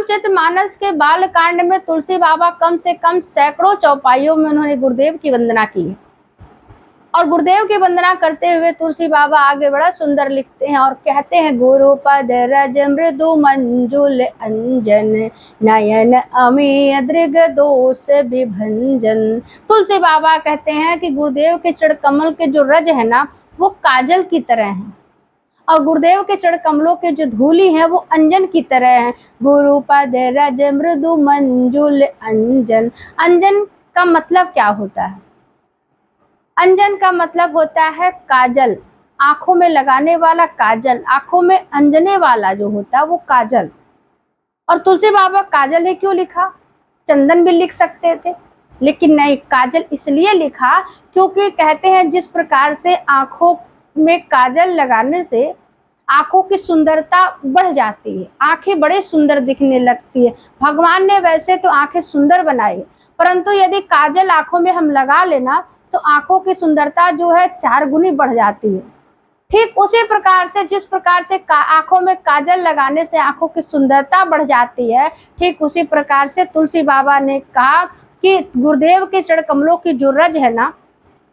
रामचरितमानस के बाल कांड में तुलसी बाबा कम से कम सैकड़ों चौपाइयों में उन्होंने गुरुदेव की वंदना की है। और गुरुदेव की वंदना करते हुए तुलसी बाबा आगे बड़ा सुंदर लिखते हैं और कहते हैं, गुरुपद रज मृदु मंजुल अंजन नयन अमी दृग दोष विभंजन। तुलसी बाबा कहते हैं कि गुरुदेव के चरण कमल के जो रज है ना, वो काजल की तरह हैं और गुरुदेव के चरण कमलों के जो धूली है वो अंजन की तरह है। गुरुपद रज मृदु मंजुल अंजन। अंजन का मतलब क्या होता है? अंजन का मतलब होता है काजल, आंखों में लगाने वाला काजल, आंखों में अंजने वाला जो होता है वो काजल। और तुलसी बाबा काजल ही क्यों लिखा? चंदन भी लिख सकते थे, लेकिन नहीं, काजल इसलिए लिखा क्योंकि कहते हैं जिस प्रकार से आंखों में काजल लगाने से आंखों की सुंदरता बढ़ जाती है, आंखें बड़े सुंदर दिखने लगती है। भगवान ने वैसे तो आंखें सुंदर बनाई, परंतु यदि काजल आंखों में हम लगा लेना तो आंखों की सुंदरता जो है 4 गुनी बढ़ जाती है। ठीक उसी प्रकार से जिस प्रकार से आंखों में काजल लगाने से आंखों की सुंदरता बढ़ जाती है, ठीक उसी प्रकार से तुलसी बाबा ने कहा कि गुरुदेव के चरण कमलों की जो रज है ना,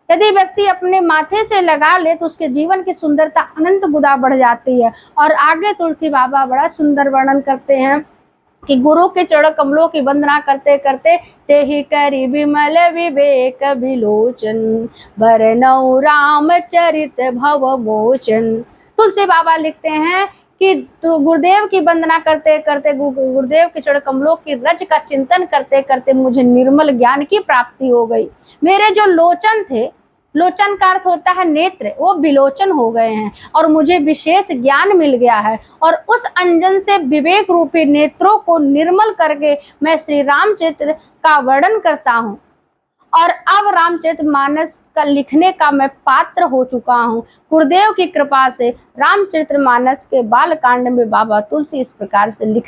यदि व्यक्ति अपने माथे से लगा ले तो उसके जीवन की सुंदरता अनंत गुना बढ़ जाती है। और आगे तुलसी बाबा बड़ा सुंदर वर्णन करते हैं कि गुरु के चरण कमलों की वंदना करते करते तेहि करि विमल विवेक विलोचन बरनौ रामचरित भव मोचन। तुलसी बाबा लिखते हैं कि गुरुदेव की वंदना करते करते, गुरुदेव के चरण कमलों की रज का चिंतन करते करते मुझे निर्मल ज्ञान की प्राप्ति हो गई। मेरे जो लोचन थे, लोचन का अर्थ होता है नेत्र, वो विलोचन हो गए हैं और मुझे विशेष ज्ञान मिल गया है। और उस अंजन से विवेक रूपी नेत्रों को निर्मल करके मैं श्री रामचरित्र का वर्णन करता हूँ और अब रामचरितमानस का लिखने का मैं पात्र हो चुका हूँ। गुरुदेव की कृपा से रामचरितमानस के बाल कांड में बाबा तुलसी इस प्रकार से लिख